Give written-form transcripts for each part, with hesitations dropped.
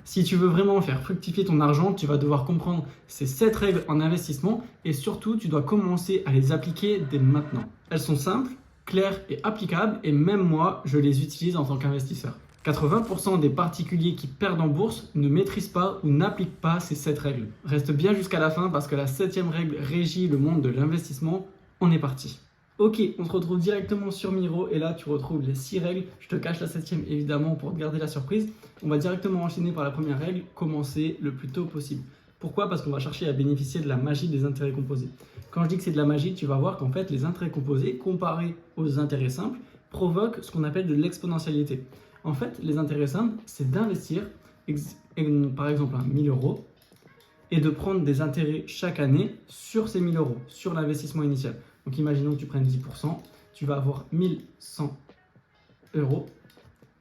Si tu veux vraiment faire fructifier ton argent, tu vas devoir comprendre ces 7 règles en investissement et surtout, tu dois commencer à les appliquer dès maintenant. Elles sont simples, claires et applicables et même moi, je les utilise en tant qu'investisseur. 80% des particuliers qui perdent en bourse ne maîtrisent pas ou n'appliquent pas ces 7 règles. Reste bien jusqu'à la fin parce que la 7e règle régit le monde de l'investissement. On est parti. Ok, on se retrouve directement sur Miro et là tu retrouves les 6 règles. Je te cache la 7e évidemment pour te garder la surprise. On va directement enchaîner par la première règle, commencer le plus tôt possible. Pourquoi? Parce qu'on va chercher à bénéficier de la magie des intérêts composés. Quand je dis que c'est de la magie, tu vas voir qu'en fait les intérêts composés comparés aux intérêts simples provoquent ce qu'on appelle de l'exponentialité. En fait, les intérêts simples, c'est d'investir par exemple 1000 euros et de prendre des intérêts chaque année sur ces 1000 euros, sur l'investissement initial. Donc imaginons que tu prennes 10%, tu vas avoir 1100 euros.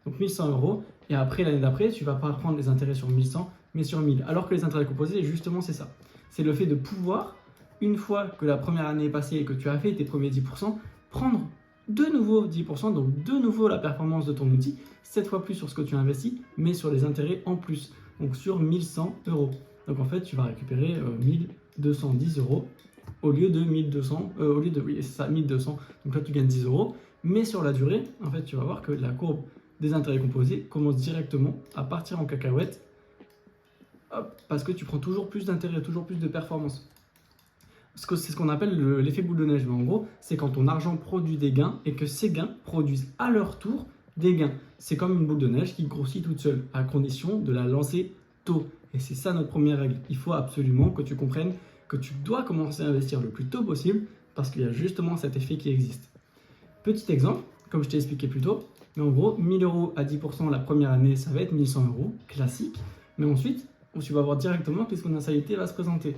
Donc 1100 euros, et après l'année d'après, tu ne vas pas prendre les intérêts sur 1100, mais sur 1000. Alors que les intérêts composés, justement, c'est ça. C'est le fait de pouvoir, une fois que la première année est passée et que tu as fait tes premiers 10%, prendre de nouveau 10%, donc de nouveau la performance de ton outil, 7 fois plus sur ce que tu as investi, mais sur les intérêts en plus, donc sur 1100 euros. Donc en fait, tu vas récupérer 1210 euros au lieu de 1200, oui, c'est ça, 1200. Donc là, tu gagnes 10 euros. Mais sur la durée, en fait, tu vas voir que la courbe des intérêts composés commence directement à partir en cacahuète. Hop, parce que tu prends toujours plus d'intérêts, toujours plus de performance. C'est ce qu'on appelle l'effet boule de neige. Mais en gros, c'est quand ton argent produit des gains et que ces gains produisent à leur tour des gains. C'est comme une boule de neige qui grossit toute seule, à condition de la lancer tôt. Et c'est ça notre première règle. Il faut absolument que tu comprennes que tu dois commencer à investir le plus tôt possible parce qu'il y a justement cet effet qui existe. Petit exemple, comme je t'ai expliqué plus tôt, mais en gros, 1000 euros à 10% la première année, ça va être 1100 euros, classique. Mais ensuite, tu vas voir directement que l'exponentialité va se présenter.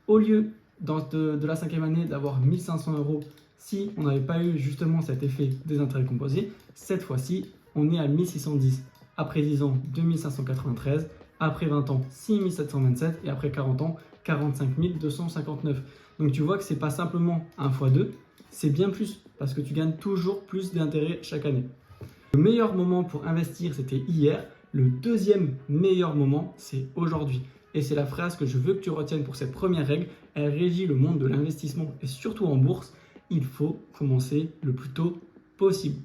Au lieu de la 5e année d'avoir 1500 euros, si on n'avait pas eu justement cet effet des intérêts composés, cette fois-ci, on est à 1610. Après 10 ans, 2593. Après 20 ans, 6727. Et après 40 ans, 45 259. Donc tu vois que ce n'est pas simplement 1 x 2, c'est bien plus parce que tu gagnes toujours plus d'intérêts chaque année. Le meilleur moment pour investir, c'était hier. Le deuxième meilleur moment, c'est aujourd'hui. Et c'est la phrase que je veux que tu retiennes pour cette première règle. Elle régit le monde de l'investissement et surtout en bourse. Il faut commencer le plus tôt possible.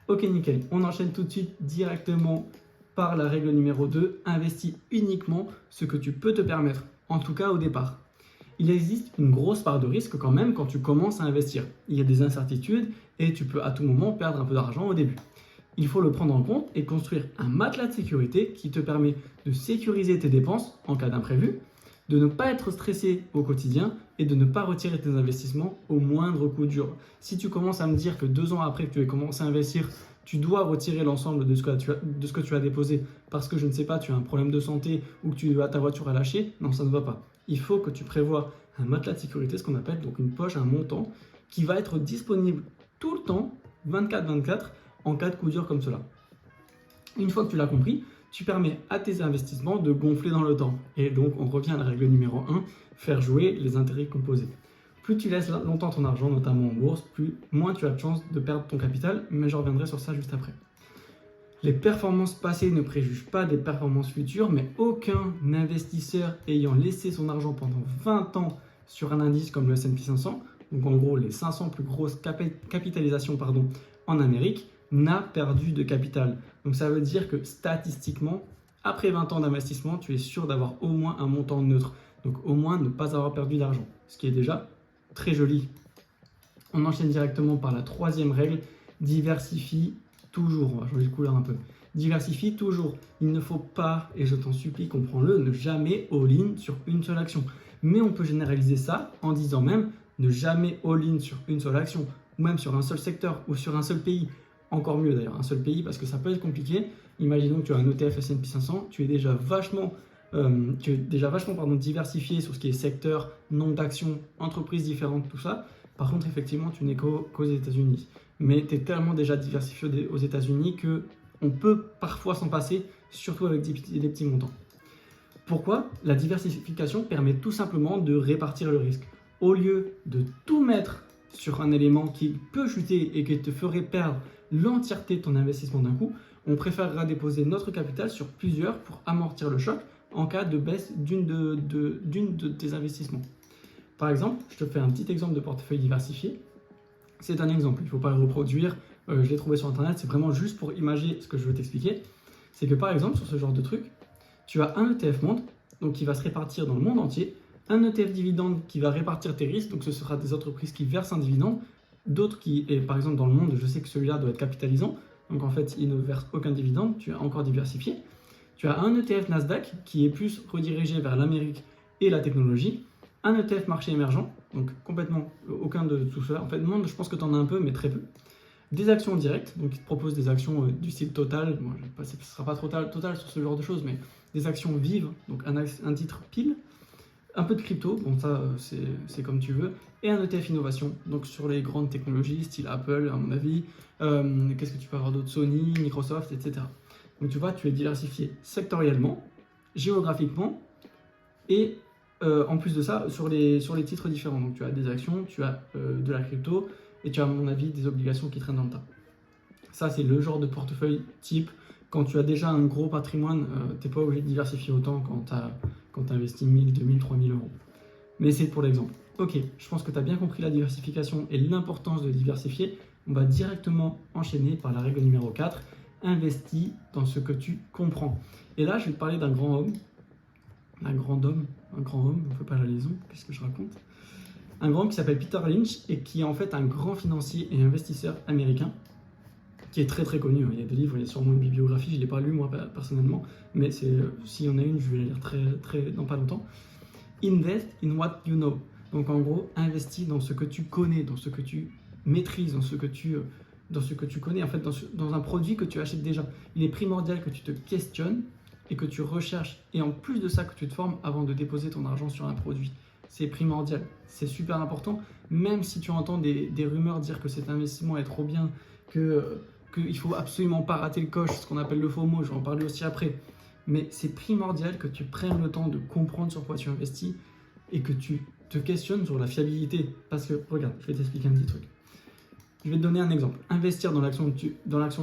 Ok, nickel. On enchaîne tout de suite directement par la règle numéro 2. Investis uniquement ce que tu peux te permettre, en tout cas au départ. Il existe une grosse part de risque quand même quand tu commences à investir. Il y a des incertitudes et tu peux à tout moment perdre un peu d'argent au début. Il faut le prendre en compte et construire un matelas de sécurité qui te permet de sécuriser tes dépenses en cas d'imprévu, de ne pas être stressé au quotidien et de ne pas retirer tes investissements au moindre coup dur. Si tu commences à me dire que 2 ans après que tu aies commencé à investir, tu dois retirer l'ensemble de ce que tu as déposé parce que je ne sais pas, tu as un problème de santé ou que ta voiture a lâché, non, ça ne va pas. Il faut que tu prévois un matelas de sécurité, ce qu'on appelle donc une poche, un montant qui va être disponible tout le temps, 24/24, en cas de coup dur comme cela. Une fois que tu l'as compris, tu permets à tes investissements de gonfler dans le temps. Et donc, on revient à la règle numéro 1, faire jouer les intérêts composés. Plus tu laisses longtemps ton argent, notamment en bourse, moins tu as de chances de perdre ton capital, mais je reviendrai sur ça juste après. Les performances passées ne préjugent pas des performances futures, mais aucun investisseur ayant laissé son argent pendant 20 ans sur un indice comme le S&P 500, donc en gros les 500 plus grosses capitalisations en Amérique, n'a perdu de capital. Donc ça veut dire que statistiquement, après 20 ans d'investissement, tu es sûr d'avoir au moins un montant neutre. Donc au moins ne pas avoir perdu d'argent, ce qui est déjà très joli. On enchaîne directement par la 3e règle, diversifie toujours. On va changer de couleur un peu. Diversifie toujours. Il ne faut pas, et je t'en supplie, comprends-le, ne jamais all-in sur une seule action. Mais on peut généraliser ça en disant même ne jamais all-in sur une seule action, ou même sur un seul secteur, ou sur un seul pays. Encore mieux d'ailleurs, un seul pays, parce que ça peut être compliqué. Imaginons que tu as un ETF S&P 500, tu es déjà vachement diversifié sur ce qui est secteur, nombre d'actions, entreprises différentes, tout ça. Par contre, effectivement, tu n'es qu'aux États-Unis. Mais tu es tellement déjà diversifié aux États-Unis qu'on peut parfois s'en passer, surtout avec des petits montants. Pourquoi? La diversification permet tout simplement de répartir le risque. Au lieu de tout mettre sur un élément qui peut chuter et qui te ferait perdre l'entièreté de ton investissement d'un coup, On préférera déposer notre capital sur plusieurs pour amortir le choc en cas de baisse d'une de tes investissements. Par exemple, je te fais un petit exemple de portefeuille diversifié. C'est un exemple, il ne faut pas le reproduire, je l'ai trouvé sur internet, c'est vraiment juste pour imager ce que je veux t'expliquer. C'est que par exemple, sur ce genre de truc, tu as un ETF monde, donc qui va se répartir dans le monde entier, un ETF dividende qui va répartir tes risques, donc ce sera des entreprises qui versent un dividende, d'autres qui, et par exemple dans le monde, je sais que celui-là doit être capitalisant, donc en fait il ne verse aucun dividende, tu as encore diversifié. Tu as un ETF Nasdaq qui est plus redirigé vers l'Amérique et la technologie, un ETF marché émergent, donc complètement aucun de tout cela. En fait, monde, je pense que tu en as un peu, mais très peu. Des actions directes, donc ils te proposent des actions du style Total, bon, ce ne sera pas total sur ce genre de choses, mais des actions vives, donc un titre pile, un peu de crypto, bon ça c'est comme tu veux, et un ETF innovation, donc sur les grandes technologies, style Apple à mon avis, qu'est-ce que tu peux avoir d'autre, Sony, Microsoft, etc. Donc tu vois, tu es diversifié sectoriellement, géographiquement, et en plus de ça, sur les titres différents. Donc tu as des actions, tu as de la crypto, et tu as à mon avis des obligations qui traînent dans le tas. Ça c'est le genre de portefeuille type. Quand tu as déjà un gros patrimoine, tu n'es pas obligé de diversifier autant quand tu investis 1000, 2000, 3000 euros. Mais c'est pour l'exemple. Ok, je pense que tu as bien compris la diversification et l'importance de diversifier. On va directement enchaîner par la règle numéro 4. Investis dans ce que tu comprends. Et là, je vais te parler d'un grand homme. Un grand homme, on ne fait pas la liaison, qu'est-ce que je raconte? Un grand homme qui s'appelle Peter Lynch et qui est en fait un grand financier et investisseur américain qui est très très connu. Il y a des livres, il y a sûrement une bibliographie, je ne l'ai pas lu moi personnellement, mais s'il y en a une, je vais la lire dans pas longtemps. Invest in what you know. Donc en gros, investis dans ce que tu connais, dans ce que tu maîtrises, dans ce que tu connais, en fait, dans un produit que tu achètes déjà. Il est primordial que tu te questionnes et que tu recherches, et en plus de ça, que tu te formes avant de déposer ton argent sur un produit. C'est primordial, c'est super important, même si tu entends des rumeurs dire que cet investissement est trop bien, qu'il ne faut absolument pas rater le coche, ce qu'on appelle le FOMO, je vais en parler aussi après. Mais c'est primordial que tu prennes le temps de comprendre sur quoi tu investis et que tu te questionnes sur la fiabilité. Parce que, regarde, je vais t'expliquer un petit truc. Je vais te donner un exemple. Investir dans l'action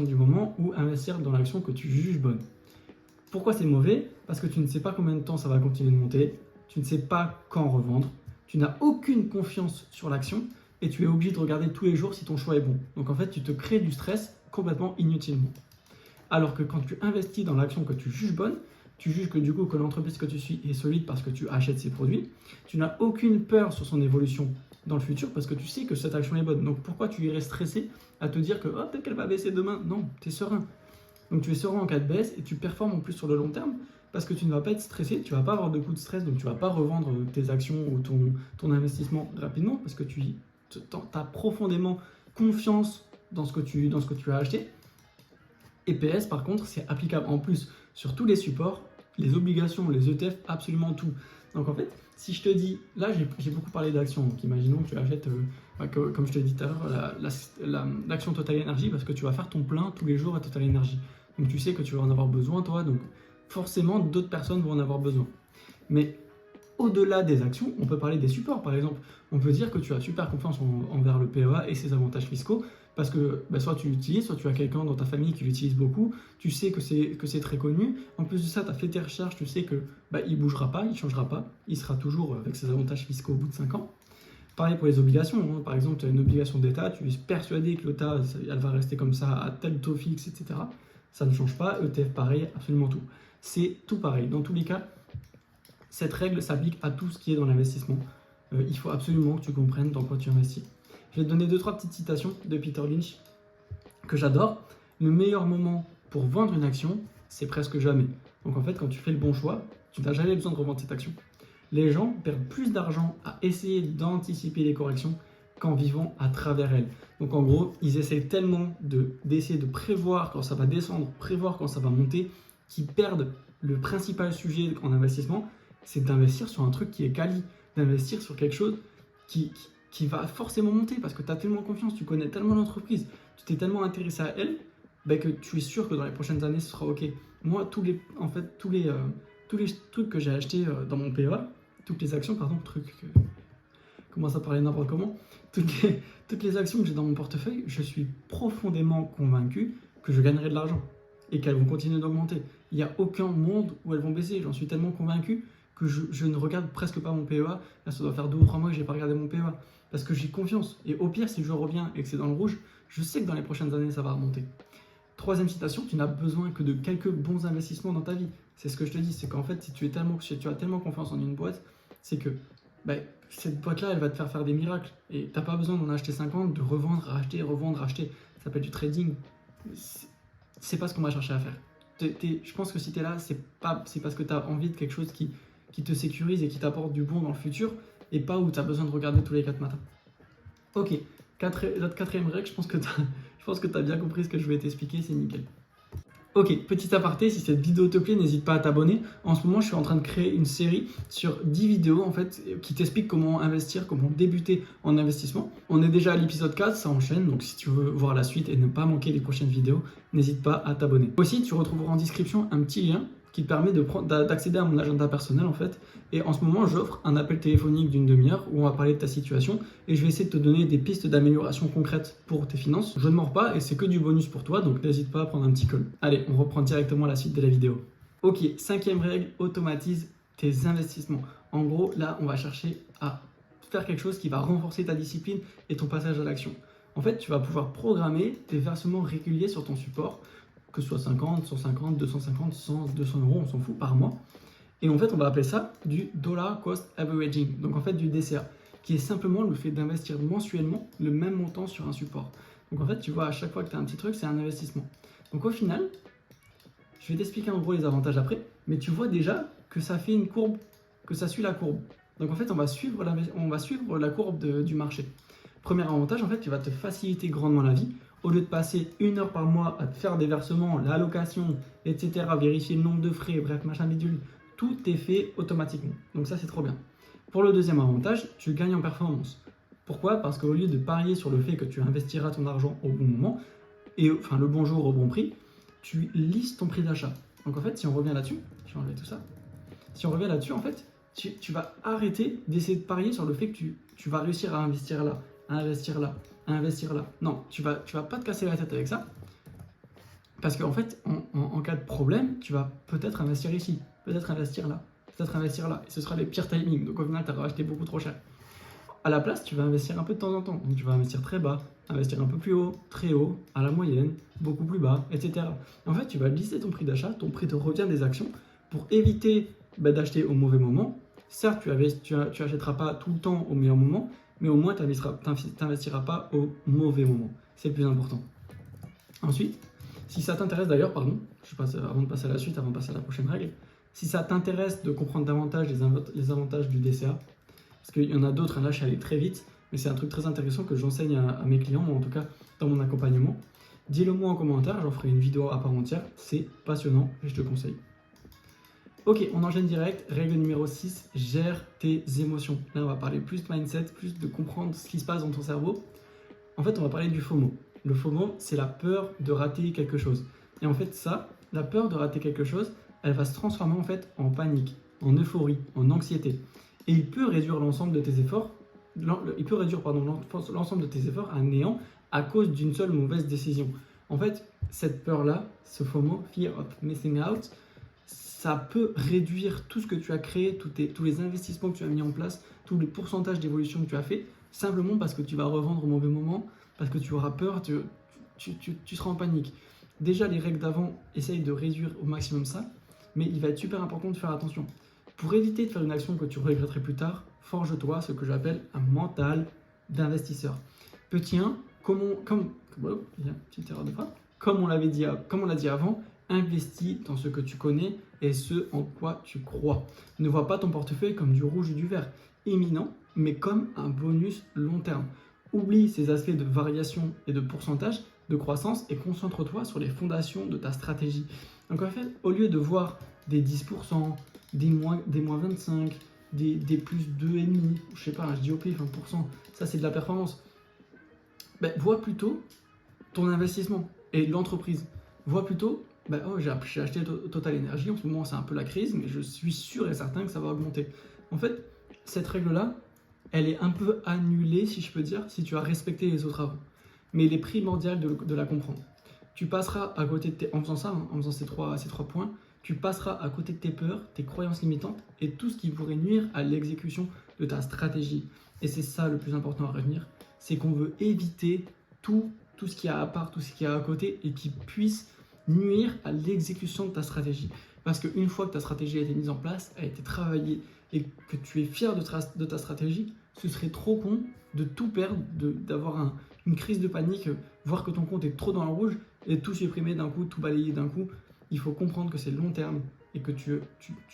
du moment ou investir dans l'action que tu juges bonne. Pourquoi c'est mauvais? Parce que tu ne sais pas combien de temps ça va continuer de monter, tu ne sais pas quand revendre, tu n'as aucune confiance sur l'action et tu es obligé de regarder tous les jours si ton choix est bon. Donc en fait, tu te crées du stress complètement inutilement. Alors que quand tu investis dans l'action que tu juges bonne, tu juges que du coup que l'entreprise que tu suis est solide parce que tu achètes ses produits, tu n'as aucune peur sur son évolution dans le futur parce que tu sais que cette action est bonne. Donc pourquoi tu irais stresser à te dire que oh, peut-être qu'elle va baisser demain? Non, tu es serein. Donc tu es serein en cas de baisse et tu performes en plus sur le long terme parce que tu ne vas pas être stressé, tu ne vas pas avoir de coup de stress, donc tu ne vas pas revendre tes actions ou ton investissement rapidement parce que tu as profondément confiance dans ce que tu as acheté. Et PS par contre, c'est applicable en plus sur tous les supports, les obligations, les ETF, absolument tout. Donc en fait, si je te dis, là j'ai beaucoup parlé d'actions, donc imaginons que tu achètes, comme je te l'ai dit tout à l'heure, l'action Total Energy parce que tu vas faire ton plein tous les jours à Total Energy. Donc tu sais que tu vas en avoir besoin toi, donc forcément d'autres personnes vont en avoir besoin. Mais au-delà des actions, on peut parler des supports. Par exemple, on peut dire que tu as super confiance envers le PEA et ses avantages fiscaux parce que soit tu l'utilises, soit tu as quelqu'un dans ta famille qui l'utilise beaucoup, tu sais que c'est très connu. En plus de ça, tu as fait tes recherches, tu sais que il ne bougera pas, il ne changera pas, il sera toujours avec ses avantages fiscaux au bout de 5 ans. Pareil pour les obligations. Hein. Par exemple, tu as une obligation d'État, tu es persuadé que l'État elle va rester comme ça à tel taux fixe, etc. Ça ne change pas. ETF pareil, absolument tout. C'est tout pareil. Dans tous les cas, cette règle s'applique à tout ce qui est dans l'investissement. Il faut absolument que tu comprennes dans quoi tu investis. Je vais te donner 2-3 petites citations de Peter Lynch que j'adore. Le meilleur moment pour vendre une action, c'est presque jamais. Donc en fait, quand tu fais le bon choix, tu n'as jamais besoin de revendre cette action. Les gens perdent plus d'argent à essayer d'anticiper les corrections qu'en vivant à travers elles. Donc en gros, ils essaient tellement d'essayer de prévoir quand ça va descendre, prévoir quand ça va monter, qu'ils perdent le principal sujet en investissement, c'est d'investir sur un truc qui est quali, d'investir sur quelque chose qui va forcément monter parce que tu as tellement confiance, tu connais tellement l'entreprise, tu t'es tellement intéressé à elle que tu es sûr que dans les prochaines années, ce sera OK. Moi, tous les trucs que j'ai achetés dans mon PEA, toutes les actions, pardon, commence à parler n'importe comment, toutes les actions que j'ai dans mon portefeuille, je suis profondément convaincu que je gagnerai de l'argent. et qu'elles vont continuer d'augmenter. Il n'y a aucun monde où elles vont baisser. J'en suis tellement convaincu que je ne regarde presque pas mon PEA. Là, ça doit faire 2 ou 3 mois que je n'ai pas regardé mon PEA. Parce que j'ai confiance. Et au pire, si je reviens et que c'est dans le rouge, je sais que dans les prochaines années, ça va remonter. Troisième citation, tu n'as besoin que de quelques bons investissements dans ta vie. C'est ce que je te dis, c'est qu'en fait, si tu as tellement confiance en une boîte, c'est que cette boîte-là, elle va te faire des miracles. Et tu n'as pas besoin d'en acheter 50, de revendre, racheter, revendre, racheter. Ça s'appelle du trading. C'est pas ce qu'on va chercher à faire. Je pense que si tu es là, c'est parce que tu as envie de quelque chose qui te sécurise et qui t'apporte du bon dans le futur, et pas où tu as besoin de regarder tous les 4 matins. Ok, la quatrième règle, je pense que tu as bien compris ce que je vais t'expliquer, c'est nickel. Ok, petit aparté, si cette vidéo te plaît, n'hésite pas à t'abonner. En ce moment, je suis en train de créer une série sur 10 vidéos en fait, qui t'expliquent comment investir, comment débuter en investissement. On est déjà à l'épisode 4, ça enchaîne, donc si tu veux voir la suite et ne pas manquer les prochaines vidéos, n'hésite pas à t'abonner. Aussi, tu retrouveras en description un petit lien qui te permet d'accéder à mon agenda personnel en fait. Et en ce moment, j'offre un appel téléphonique d'une demi-heure où on va parler de ta situation et je vais essayer de te donner des pistes d'amélioration concrètes pour tes finances. Je ne mords pas et c'est que du bonus pour toi, donc n'hésite pas à prendre un petit call. Allez, on reprend directement la suite de la vidéo. Ok, 5e règle, automatise tes investissements. En gros, là, on va chercher à faire quelque chose qui va renforcer ta discipline et ton passage à l'action. En fait, tu vas pouvoir programmer tes versements réguliers sur ton support, que ce soit 50, 150, 250, 100, 200 euros, on s'en fout, par mois. Et en fait, on va appeler ça du dollar cost averaging, donc en fait du DCA, qui est simplement le fait d'investir mensuellement le même montant sur un support. Donc en fait, tu vois, à chaque fois que tu as un petit truc, c'est un investissement. Donc au final, je vais t'expliquer en gros les avantages après, mais tu vois déjà que ça fait une courbe, que ça suit la courbe. Donc en fait, on va suivre la courbe du marché. Premier avantage, en fait, tu vas te faciliter grandement la vie. Au lieu de passer 1 heure par mois à te faire des versements, l'allocation, etc., vérifier le nombre de frais, bref, machin bidule, tout est fait automatiquement. Donc ça, c'est trop bien. Pour le deuxième avantage, tu gagnes en performance. Pourquoi? Parce qu'au lieu de parier sur le fait que tu investiras ton argent au bon moment, et enfin le bon jour au bon prix, tu listes ton prix d'achat. Donc en fait, si on revient là-dessus, je vais enlever tout ça. Si on revient là-dessus, en fait, tu vas arrêter d'essayer de parier sur le fait que tu vas réussir à investir là, à investir là, à investir là. Non, tu vas pas te casser la tête avec ça. Parce qu'en fait, en cas de problème, tu vas peut-être investir ici, peut-être investir là, peut-être investir là. Et ce sera les pires timings. Donc au final, tu auras acheté beaucoup trop cher. À la place, tu vas investir un peu de temps en temps. Donc tu vas investir très bas, investir un peu plus haut, très haut, à la moyenne, beaucoup plus bas, etc. En fait, tu vas lisser ton prix d'achat, ton prix de revient des actions pour éviter d'acheter au mauvais moment. Certes, tu n'achèteras pas tout le temps au meilleur moment, mais au moins, tu n'investiras pas au mauvais moment. C'est le plus important. Ensuite, si ça t'intéresse d'ailleurs, pardon, avant de passer à la suite, avant de passer à la prochaine règle, si ça t'intéresse de comprendre davantage les avantages du DCA, parce qu'il y en a d'autres, là je suis allé très vite, mais c'est un truc très intéressant que j'enseigne à mes clients, moi en tout cas dans mon accompagnement, dis-le moi en commentaire, j'en ferai une vidéo à part entière, c'est passionnant et je te conseille. Ok, on enchaîne direct. Règle numéro 6, gère tes émotions. Là, on va parler plus de mindset, plus de comprendre ce qui se passe dans ton cerveau. En fait, on va parler du FOMO. Le FOMO, c'est la peur de rater quelque chose. Et en fait, la peur de rater quelque chose, elle va se transformer en fait en panique, en euphorie, en anxiété. Et il peut réduire l'ensemble de tes efforts, l'ensemble de tes efforts à néant à cause d'une seule mauvaise décision. En fait, cette peur-là, ce FOMO, Fear of Missing Out, ça peut réduire tout ce que tu as créé, tous les investissements que tu as mis en place, tous les pourcentages d'évolution que tu as fait, simplement parce que tu vas revendre au mauvais moment, parce que tu auras peur, tu seras en panique. Déjà, les règles d'avant essayent de réduire au maximum ça, mais il va être super important de faire attention. Pour éviter de faire une action que tu regretterais plus tard, forge-toi ce que j'appelle un mental d'investisseur. Petit 1, comme on l'a dit avant, investis dans ce que tu connais et ce en quoi tu crois. Ne vois pas ton portefeuille comme du rouge ou du vert, éminent, mais comme un bonus long terme. Oublie ces aspects de variation et de pourcentage de croissance et concentre-toi sur les fondations de ta stratégie. Donc en fait, au lieu de voir des 10%, des moins 25%, des plus 2,5%, je sais pas, je dis au pif 20%, ça c'est de la performance. Vois plutôt ton investissement et l'entreprise. Vois plutôt, j'ai acheté Total Energy, en ce moment c'est un peu la crise, mais je suis sûr et certain que ça va augmenter. En fait, cette règle-là, elle est un peu annulée, si je peux dire, si tu as respecté les autres avant. Mais il est primordial de la comprendre. Tu passeras à côté de en faisant ça, en faisant ces trois points, tu passeras à côté de tes peurs, tes croyances limitantes et tout ce qui pourrait nuire à l'exécution de ta stratégie. Et c'est ça le plus important à retenir, c'est qu'on veut éviter tout ce qu'il y a à part, tout ce qu'il y a à côté et qui puisse nuire à l'exécution de ta stratégie. Parce qu'une fois que ta stratégie a été mise en place, a été travaillée et que tu es fier de ta stratégie, ce serait trop con de tout perdre, d'avoir une crise de panique, voir que ton compte est trop dans le rouge et tout supprimer d'un coup, tout balayer d'un coup. Il faut comprendre que c'est long terme et que tu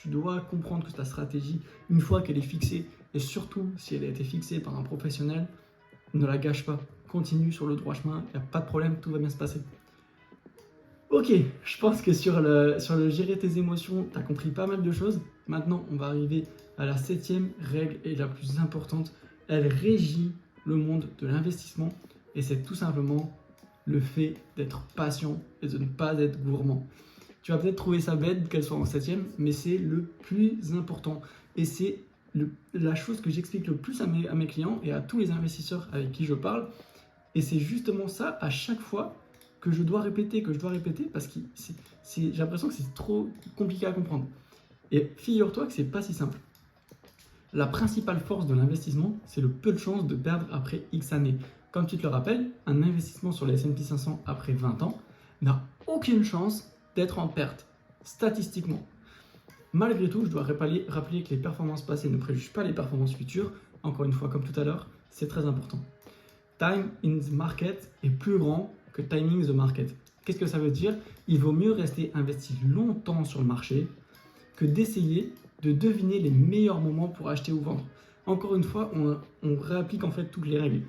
dois comprendre que ta stratégie, une fois qu'elle est fixée, et surtout si elle a été fixée par un professionnel, ne la gâche pas. Continue sur le droit chemin, il n'y a pas de problème, tout va bien se passer. Ok, je pense que sur le gérer tes émotions, tu as compris pas mal de choses. Maintenant, on va arriver à la 7e règle et la plus importante. Elle régit le monde de l'investissement et c'est tout simplement le fait d'être patient et de ne pas être gourmand. Tu vas peut-être trouver ça bête qu'elle soit en 7e, mais c'est le plus important. Et c'est la chose que j'explique le plus à mes clients et à tous les investisseurs avec qui je parle. Et c'est justement ça à chaque fois que je dois répéter, parce que j'ai l'impression que c'est trop compliqué à comprendre. Et figure-toi que c'est pas si simple. La principale force de l'investissement, c'est le peu de chances de perdre après X années. Comme tu te le rappelles, un investissement sur les S&P 500 après 20 ans n'a aucune chance d'être en perte, statistiquement. Malgré tout, je dois rappeler que les performances passées ne préjugent pas les performances futures. Encore une fois, comme tout à l'heure, c'est très important. Time in the market est plus grand que timing the market. Qu'est-ce que ça veut dire? Il vaut mieux rester investi longtemps sur le marché que d'essayer de deviner les meilleurs moments pour acheter ou vendre. Encore une fois, on réapplique en fait toutes les règles.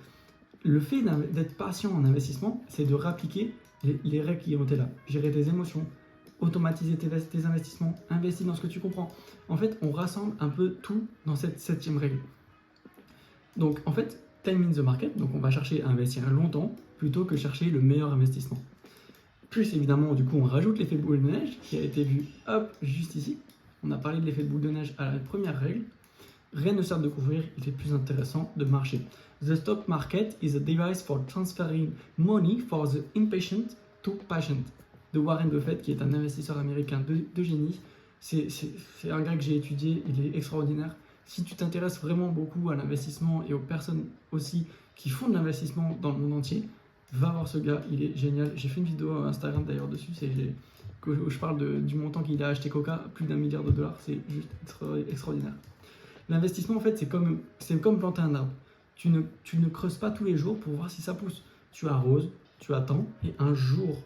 Le fait d'être patient en investissement, c'est de réappliquer les règles qui ont été là. Gérer tes émotions, automatiser tes investissements, investir dans ce que tu comprends. En fait, on rassemble un peu tout dans cette 7e règle. Donc, en fait, time in the market, donc on va chercher à investir longtemps plutôt que chercher le meilleur investissement. Plus évidemment, du coup, on rajoute l'effet boule de neige qui a été vu juste ici. On a parlé de l'effet boule de neige à la première règle. Rien ne sert de couvrir, il est plus intéressant de marcher. The stock market is a device for transferring money for the impatient to patient. De Warren Buffett, qui est un investisseur américain de génie. C'est un gars que j'ai étudié, il est extraordinaire. Si tu t'intéresses vraiment beaucoup à l'investissement et aux personnes aussi qui font de l'investissement dans le monde entier, va voir ce gars, il est génial. J'ai fait une vidéo Instagram d'ailleurs dessus, où je parle du montant qu'il a acheté Coca, plus d'1 milliard de dollars, c'est juste extraordinaire. L'investissement en fait c'est comme planter un arbre. Tu ne creuses pas tous les jours pour voir si ça pousse. Tu arroses, tu attends et un jour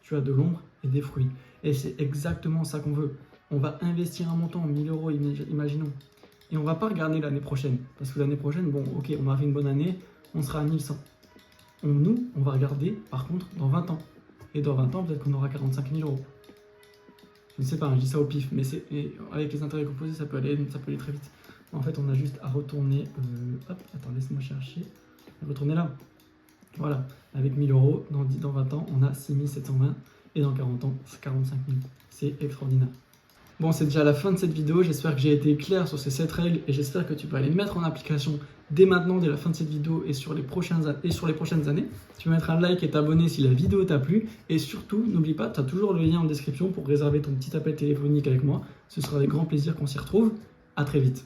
tu as de l'ombre et des fruits. Et c'est exactement ça qu'on veut. On va investir un montant, 1000 euros, imaginons. Et on ne va pas regarder l'année prochaine. Parce que l'année prochaine, bon, ok, on a fait une bonne année, on sera à 1100. On va regarder, par contre, dans 20 ans. Et dans 20 ans, peut-être qu'on aura 45 000 euros. Je ne sais pas, je dis ça au pif, mais avec les intérêts composés, ça peut aller très vite. En fait, on a juste à retourner... attends, laisse-moi chercher. Retourner là. Voilà, avec 1000 euros, dans 20 ans, on a 6720. Et dans 40 ans, c'est 45 000. C'est extraordinaire. Bon, c'est déjà la fin de cette vidéo. J'espère que j'ai été clair sur ces 7 règles et j'espère que tu peux les mettre en application dès maintenant, dès la fin de cette vidéo et sur les prochaines années. Tu peux mettre un like et t'abonner si la vidéo t'a plu. Et surtout, n'oublie pas, tu as toujours le lien en description pour réserver ton petit appel téléphonique avec moi. Ce sera avec grand plaisir qu'on s'y retrouve. À très vite.